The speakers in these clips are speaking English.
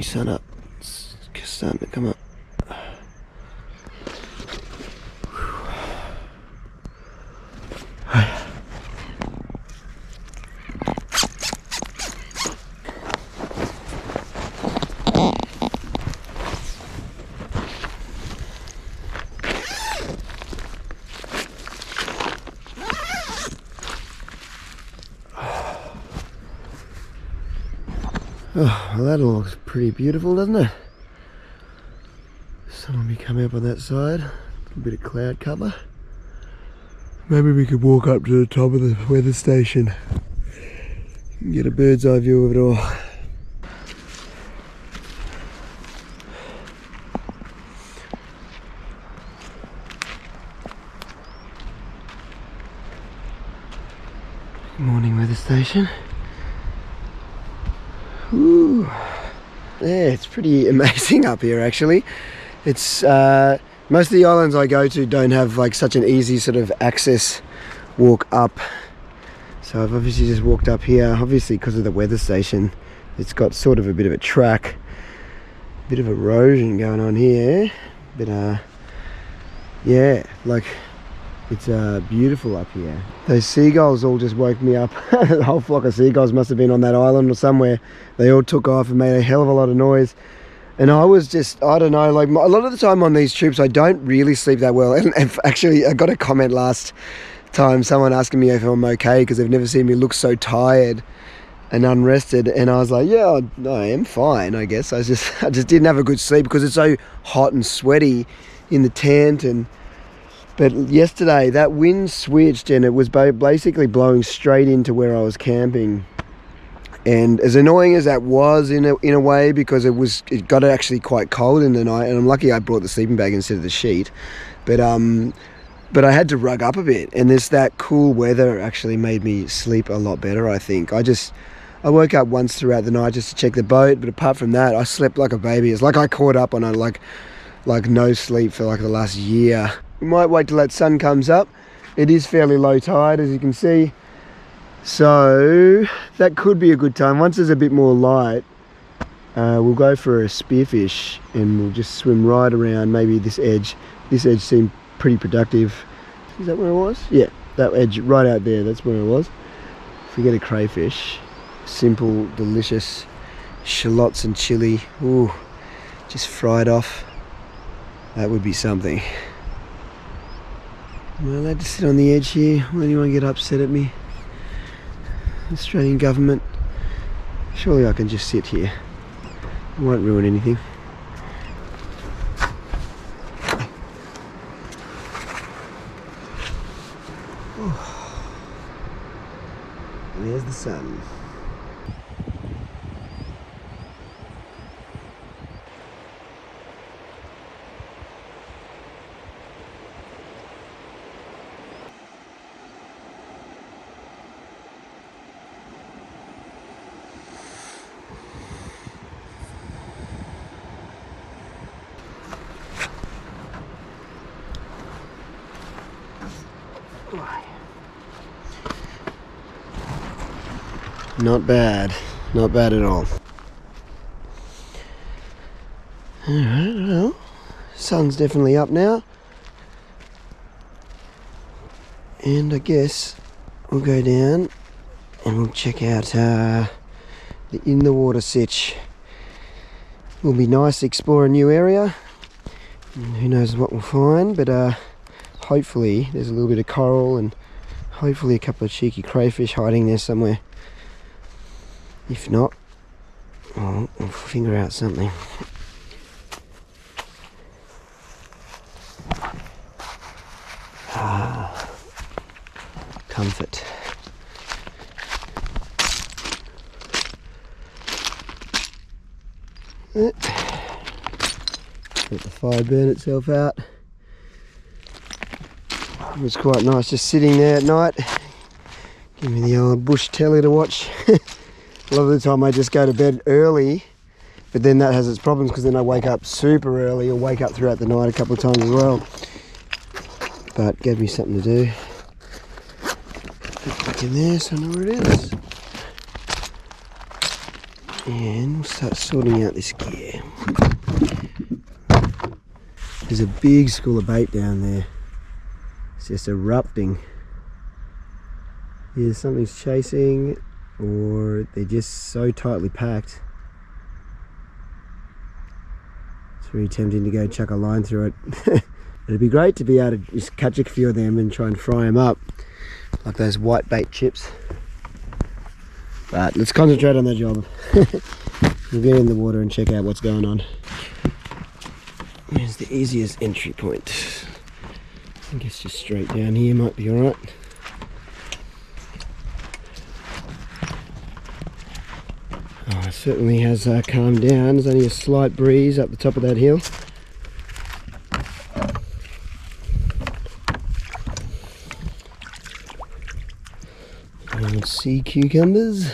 sun up. It's starting to come up. Oh, well, that all looks pretty beautiful, doesn't it? Sun will be coming up on that side. A little bit of cloud cover. Maybe we could walk up to the top of the weather station and get a bird's eye view of it all. Good morning, weather station. Ooh. Yeah, it's pretty amazing up here actually. It's most of the islands I go to don't have like such an easy sort of access walk up. So I've obviously just walked up here, obviously because of the weather station. It's got sort of a bit of a track, a bit of erosion going on here. But yeah, like it's beautiful up here. Those seagulls all just woke me up. A whole flock of seagulls must have been on that island or somewhere. They all took off and made a hell of a lot of noise. And I was just, I don't know, like a lot of the time on these trips I don't really sleep that well. And actually I got a comment last time, someone asking me if I'm okay because they've never seen me look so tired and unrested. And I was like, yeah, I am fine, I guess. I just didn't have a good sleep because it's so hot and sweaty in the tent. But yesterday that wind switched and it was basically blowing straight into where I was camping. And as annoying as that was in a way, because it got actually quite cold in the night, and I'm lucky I brought the sleeping bag instead of the sheet. But I had to rug up a bit, and that cool weather actually made me sleep a lot better, I think. I woke up once throughout the night just to check the boat, but apart from that, I slept like a baby. It's like I caught up on like no sleep for like the last year. We might wait till that sun comes up. It is fairly low tide, as you can see. So that could be a good time. Once there's a bit more light, we'll go for a spearfish and we'll just swim right around maybe this edge. This edge seemed pretty productive. Is that where it was? Yeah, that edge right out there, that's where it was. If we get a crayfish, simple, delicious shallots and chili, ooh, just fried off, that would be something. Am I allowed to sit on the edge here? Will anyone get upset at me? Australian government, surely I can just sit here. I won't ruin anything. Oh. And there's the sun. Not bad, not bad at all. Alright, well, sun's definitely up now. And I guess we'll go down and we'll check out the in the water sitch. Will be nice to explore a new area. And who knows what we'll find, but hopefully there's a little bit of coral and hopefully a couple of cheeky crayfish hiding there somewhere. If not, we'll figure out something. Comfort. Let the fire burn itself out. It was quite nice just sitting there at night. Give me the old bush telly to watch. A lot of the time I just go to bed early, but then that has its problems because then I wake up super early or wake up throughout the night a couple of times as well. But gave me something to do. Get back in there so I know where it is. And we'll start sorting out this gear. There's a big school of bait down there. It's just erupting. Either something's chasing or they're just so tightly packed. It's really tempting to go chuck a line through it. It'd be great to be able to just catch a few of them and try and fry them up like those white bait chips. But let's concentrate on the job. We'll get in the water and check out what's going on. Where's the easiest entry point? I think it's just straight down here, might be alright. Oh, it certainly has calmed down. There's only a slight breeze up the top of that hill. And sea cucumbers.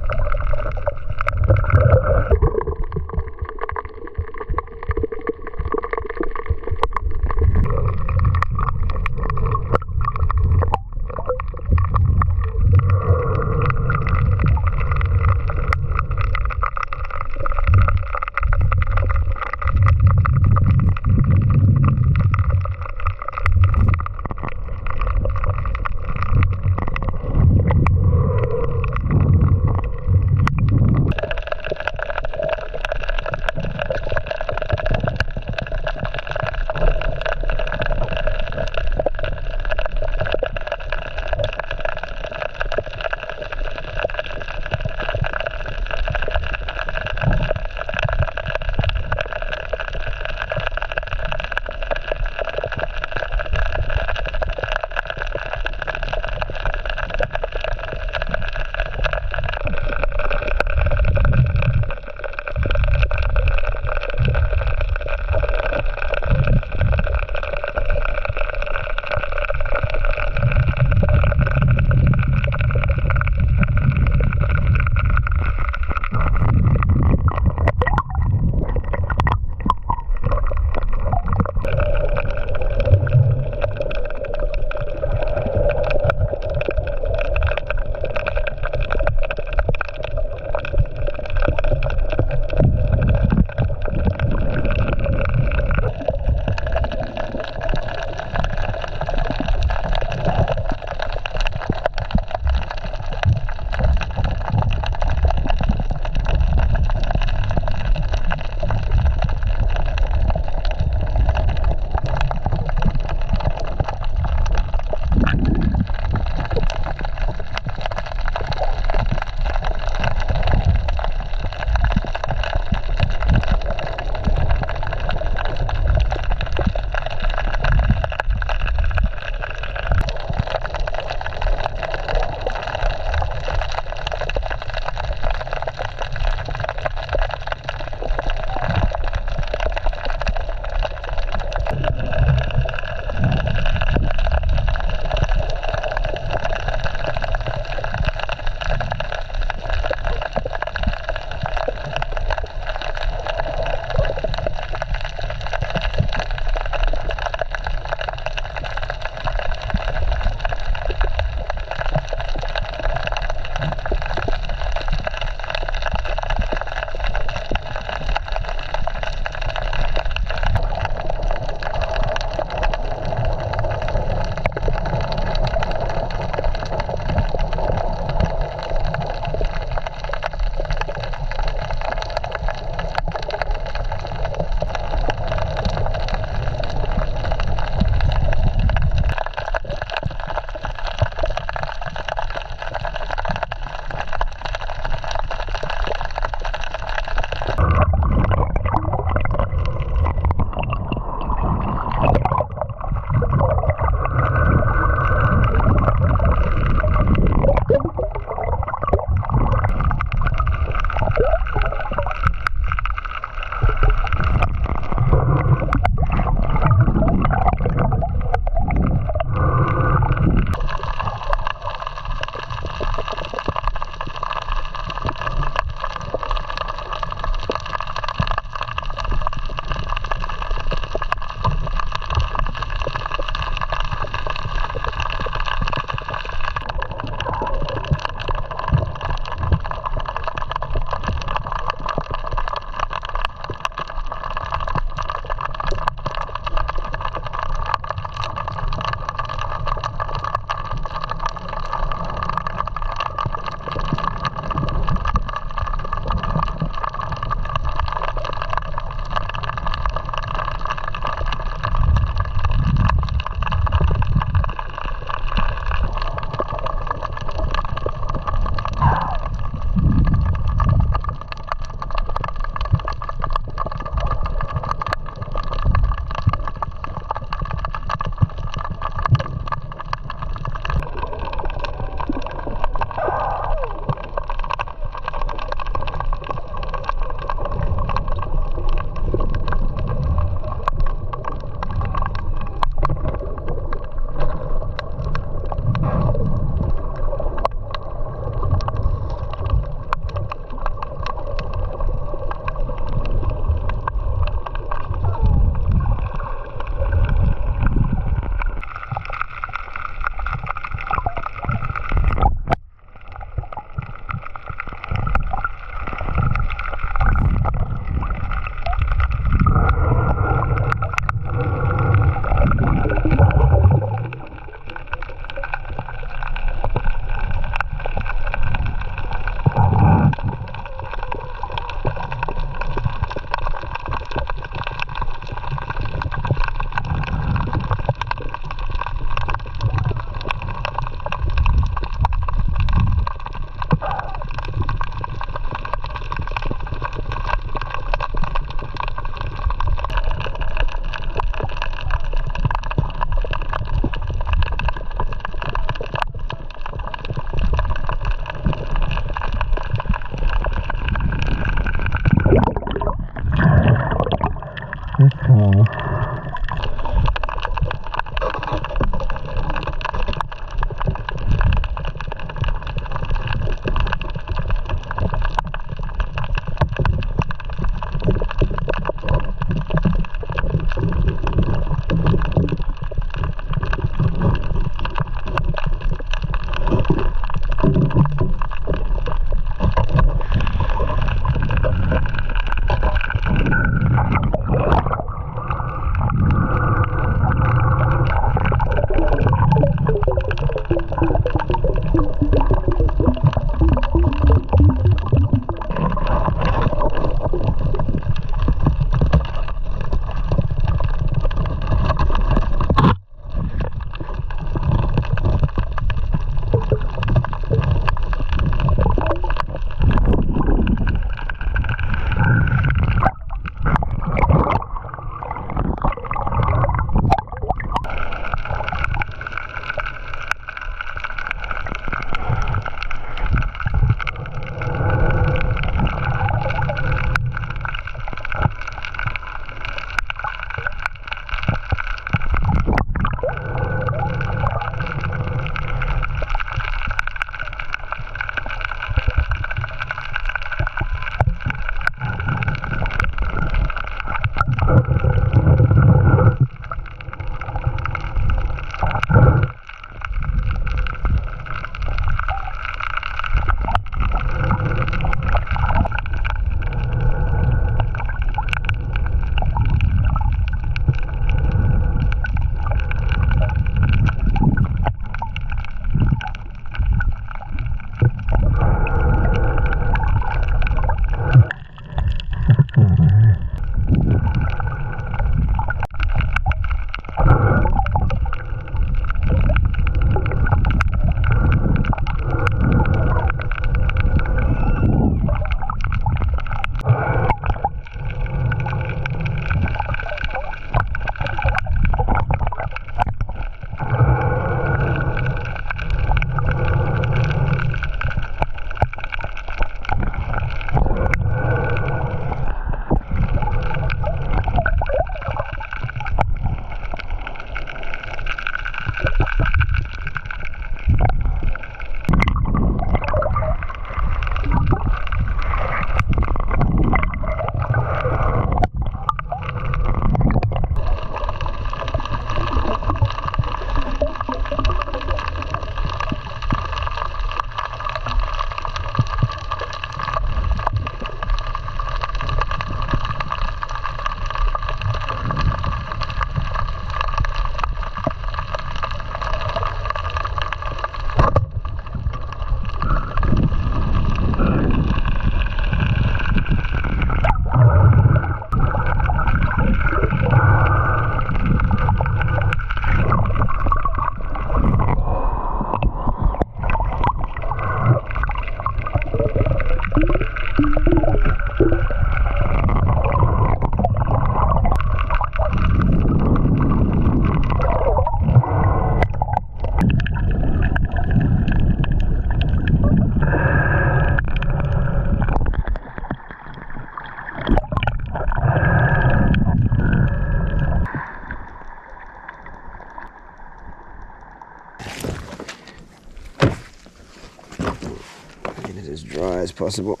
as possible.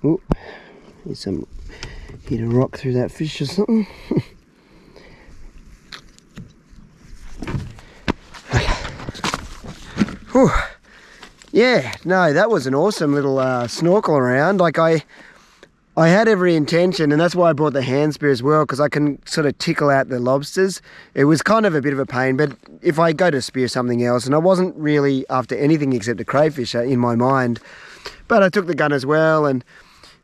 Ooh, hit a rock through that fish or something. Whew. Yeah, no, that was an awesome little snorkel around. Like I had every intention, and that's why I brought the hand spear as well, because I can sort of tickle out the lobsters. It was kind of a bit of a pain, but if I go to spear something else, and I wasn't really after anything except a crayfish in my mind, but I took the gun as well, and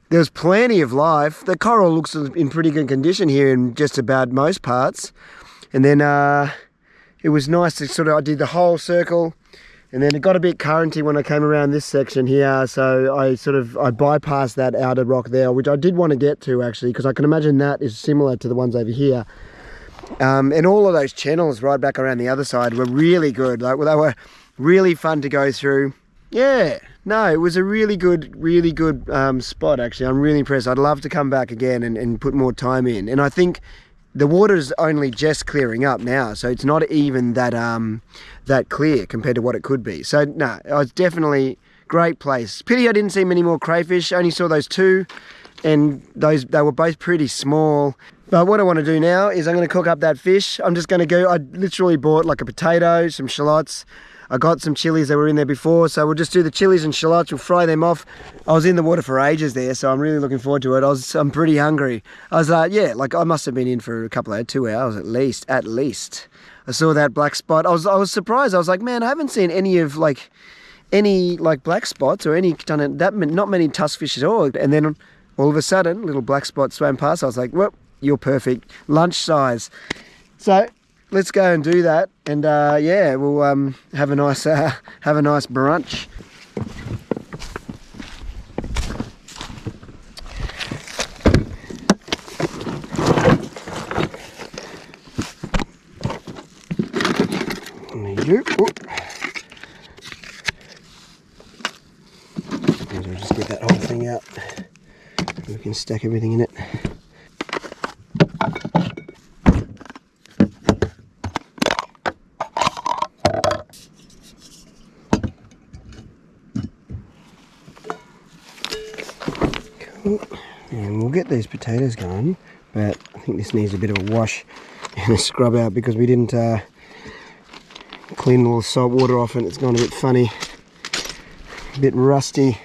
there was plenty of life. The coral looks in pretty good condition here in just about most parts. And then it was nice to I did the whole circle. And then it got a bit currenty when I came around this section here, so I bypassed that outer rock there, which I did want to get to actually, because I can imagine that is similar to the ones over here. And all of those channels right back around the other side were really good. Like, well, they were really fun to go through. Yeah, no, it was a really good spot actually. I'm really impressed. I'd love to come back again and put more time in. And I think the water's only just clearing up now, so it's not even that that clear compared to what it could be. So no, it was definitely great place. Pity I didn't see many more crayfish. I only saw those two, and they were both pretty small. But what I want to do now is I'm going to cook up that fish. I'm just going to go, I literally bought like a potato, some shallots. I got some chilies that were in there before, so we'll just do the chilies and shallots. We'll fry them off. I was in the water for ages there, so I'm really looking forward to it. I'm pretty hungry. I was yeah, like I must have been in for a couple of 2 hours at least. I saw that black spot. I was surprised. I was like, man, I haven't seen any black spots or not many tusk fish at all. And then all of a sudden, little black spot swam past. I was like, well, you're perfect, lunch size. So let's go and do that, and yeah, we'll have a nice brunch. There you go. We'll just get that whole thing out. We can stack everything in it. And we'll get these potatoes going, but I think this needs a bit of a wash and a scrub out because we didn't clean all the salt water off and it's gone a bit funny, a bit rusty.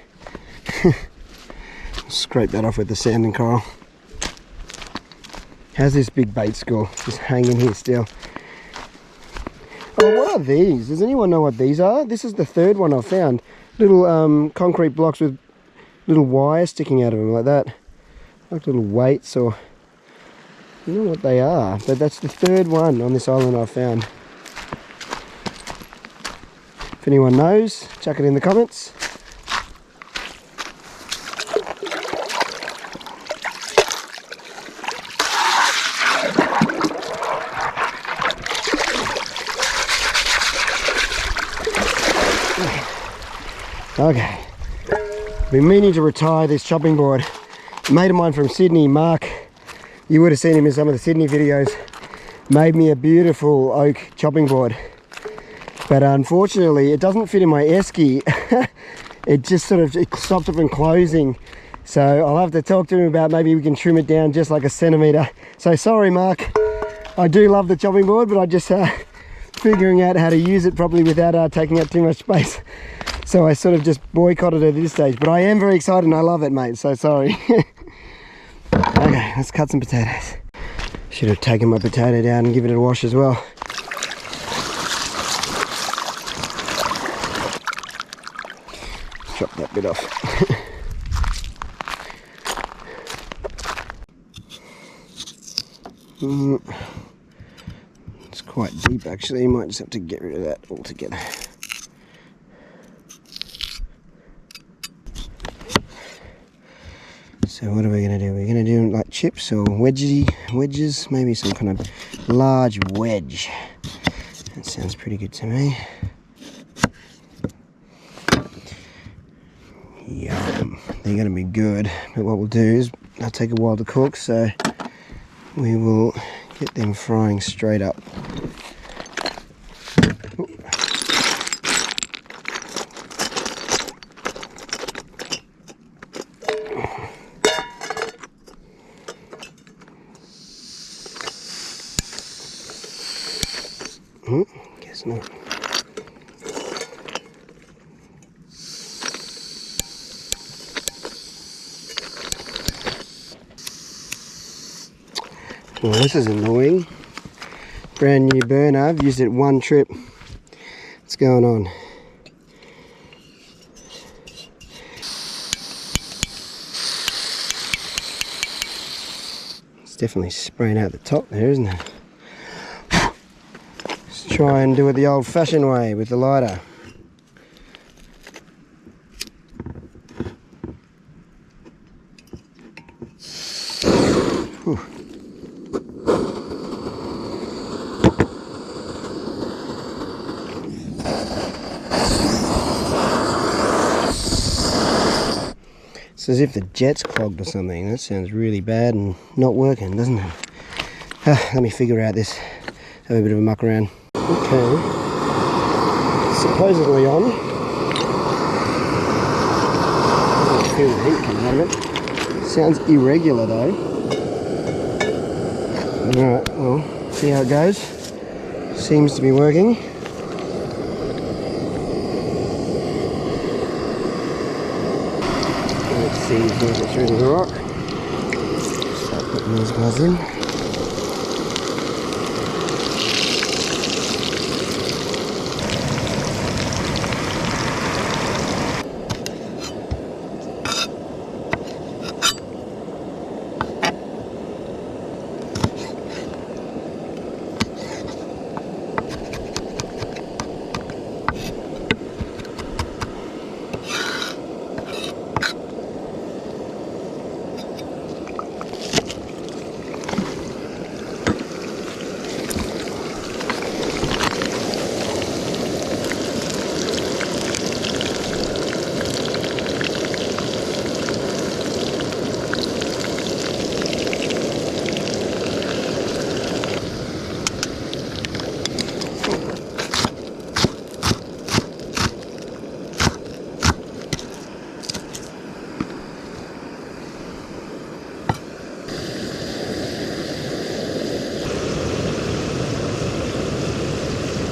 Scrape that off with the sand and coral. How's this big bait school just hanging here still? Oh, what are these? Does anyone know what these are? This is the third one I've found. Little concrete blocks with little wire sticking out of them like that, like little weights, or I don't know what they are, but that's the third one on this island I've found. If anyone knows, chuck it in the comments. Okay. Been meaning to retire this chopping board. A mate of mine from Sydney, Mark, you would have seen him in some of the Sydney videos, made me a beautiful oak chopping board. But unfortunately, it doesn't fit in my esky. It just it stopped it from closing. So I'll have to talk to him about maybe we can trim it down just like a centimetre. So sorry, Mark. I do love the chopping board, but I just figuring out how to use it properly without taking up too much space. So I sort of just boycotted it at this stage, but I am very excited and I love it, mate, so sorry. Okay, let's cut some potatoes. Should have taken my potato down and given it a wash as well. Chop that bit off. It's quite deep actually, you might just have to get rid of that altogether. So what are we going to do? We're going to do like chips or wedges, maybe some kind of large wedge. That sounds pretty good to me. Yum. They're going to be good, but what we'll do is they'll take a while to cook, so we will get them frying straight up. Guess not. Well, this is annoying. Brand new burner. I've used it one trip. What's going on? It's definitely spraying out the top there, isn't it? Let's try and do it the old-fashioned way with the lighter. Whew. It's as if the jet's clogged or something. That sounds really bad and not working, doesn't it? Let me figure out this. Have a bit of a muck around. Okay. Supposedly on. I can feel the heat coming out of it. Sounds irregular though. Alright, well, see how it goes. Seems to be working. Let's see if we can get through the rock. Start putting these guys in.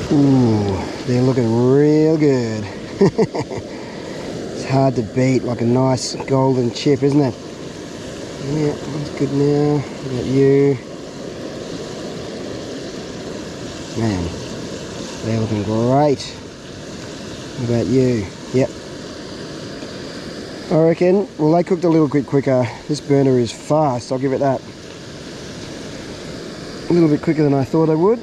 Ooh, they're looking real good. It's hard to beat, like a nice golden chip, isn't it? Yeah, that's good now. What about you? Man, they're looking great. What about you? Yep. I reckon, well, they cooked a little bit quicker. This burner is fast, I'll give it that. A little bit quicker than I thought I would.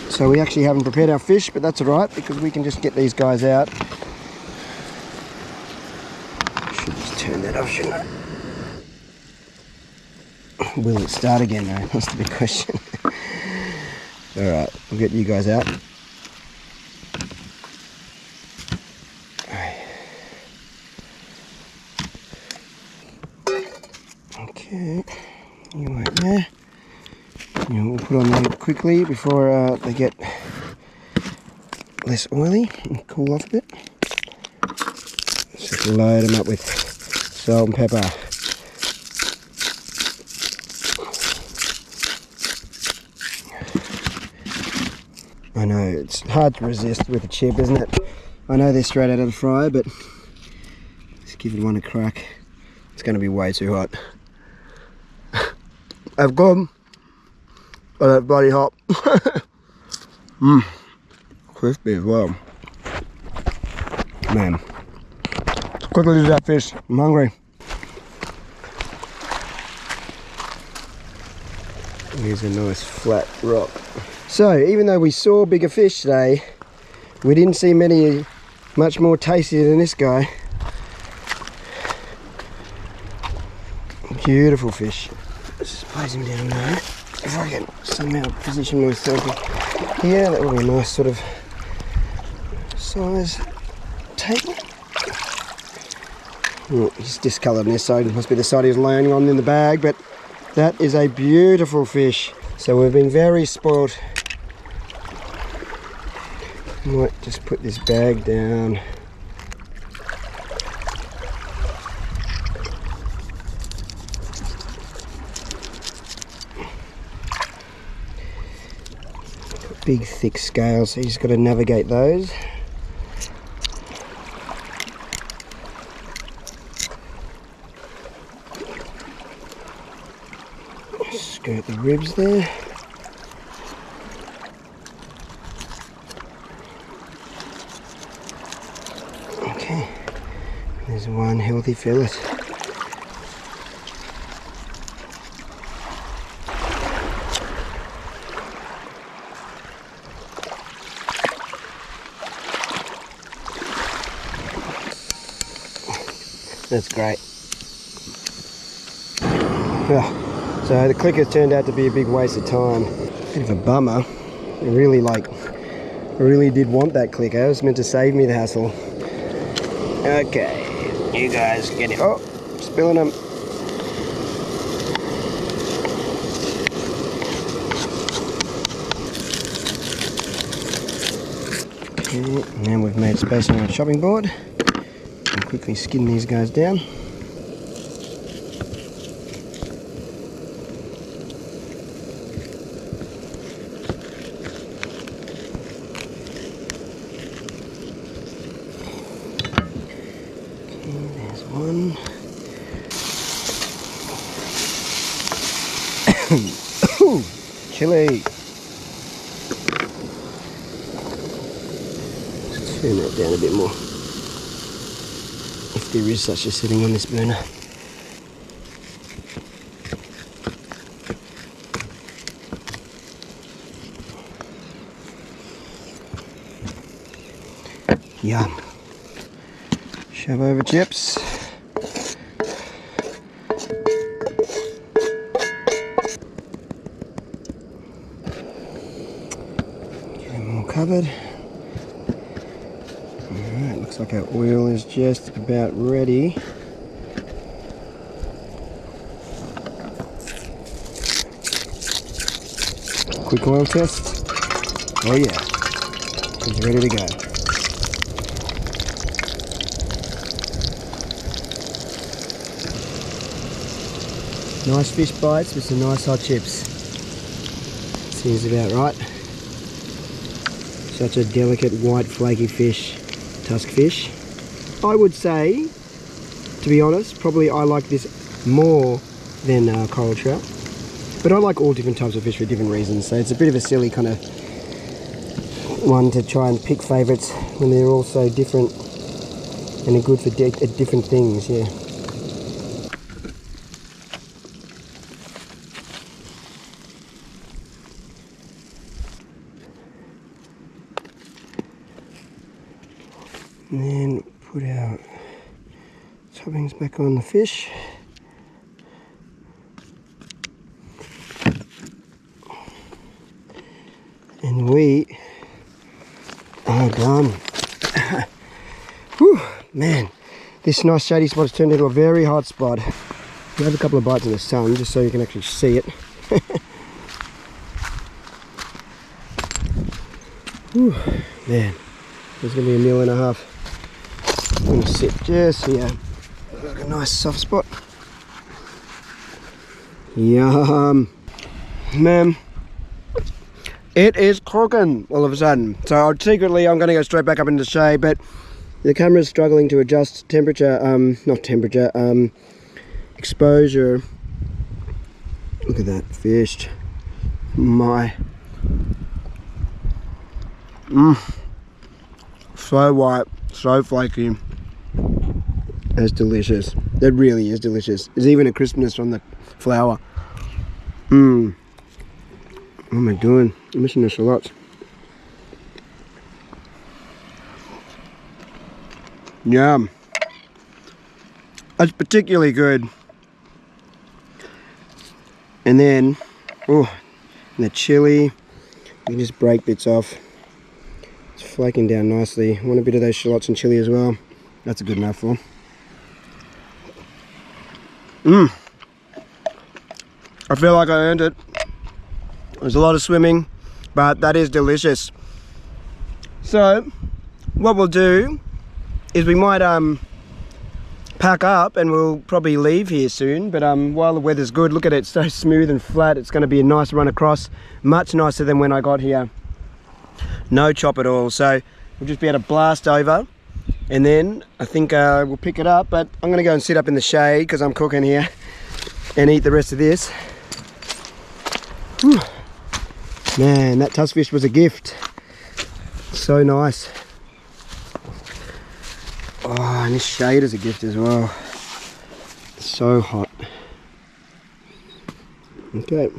So we actually haven't prepared our fish, but that's alright because we can just get these guys out. Should just turn that off, shouldn't I? Will it start again though? That's the big question. Alright, we'll get you guys out. Okay, you wait there. We'll put on there quickly before they get less oily and cool off a bit. Let's just load them up with salt and pepper. I know, it's hard to resist with a chip, isn't it? I know they're straight out of the fryer, but let's give it one a crack. It's going to be way too hot. I've gone. Oh, that's bloody hot. Crispy as well. Man. Quickly do that fish. I'm hungry. Here's a nice flat rock. So, even though we saw bigger fish today, we didn't see many much more tasty than this guy. Beautiful fish. Let's just place him down there. If I can somehow position myself here, that would be a nice sort of size take. Oh, he's discoloured on this side. It must be the side he was laying on in the bag, but that is a beautiful fish. So we've been very spoilt. Might just put this bag down. big thick scales, so you just got to navigate those. Skirt the ribs there. Okay, there's one healthy fillet. That's great. Oh, so the clicker turned out to be a big waste of time. Bit of a bummer. I really did want that clicker. It was meant to save me the hassle. Okay, you guys get it. Oh, spilling them. Okay, and now we've made space on our chopping board. I'll quickly skin these guys down. There's one. Ooh, chili. Let's turn that down a bit more. If there is such a setting on this burner. Yum. Shove over chips. Get them all covered. Alright, looks like our oil is just about ready. Quick oil test. Oh yeah, it's ready to go. Nice fish bites with some nice hot chips. Seems about right. Such a delicate white flaky fish, tusk fish. I would say, to be honest, probably I like this more than coral trout. But I like all different types of fish for different reasons, so it's a bit of a silly kind of one to try and pick favourites when they're all so different and are good for different things, yeah. And then put our toppings back on the fish. And we are done. Whew, man, this nice shady spot has turned into a very hot spot. You have a couple of bites in the sun just so you can actually see it. Whew, man, there's going to be a meal and a half. I'm going to sit just here. Like a nice soft spot. Yum. Man. It is cooking all of a sudden. So secretly I'm going to go straight back up into the shade, but the camera's struggling to adjust temperature, exposure. Look at that fish. My. So white, so flaky. That's delicious. That really is delicious. There's even a crispness on the flour. What am I doing? I'm missing the shallots. Yum. That's particularly good. And then, oh, and the chili. You can just break bits off. It's flaking down nicely. Want a bit of those shallots and chili as well. That's a good mouthful. I feel like I earned it. There's a lot of swimming, but that is delicious. So, what we'll do is we might pack up and we'll probably leave here soon, but while the weather's good, look at it, it's so smooth and flat. It's going to be a nice run across, much nicer than when I got here. no chop at all. So we'll just be able to blast over, and then I think we'll pick it up. But I'm gonna go and sit up in the shade because I'm cooking here and eat the rest of this. Whew. Man, that tuskfish was a gift. So nice. Oh, and this shade is a gift as well. It's so hot. Okay.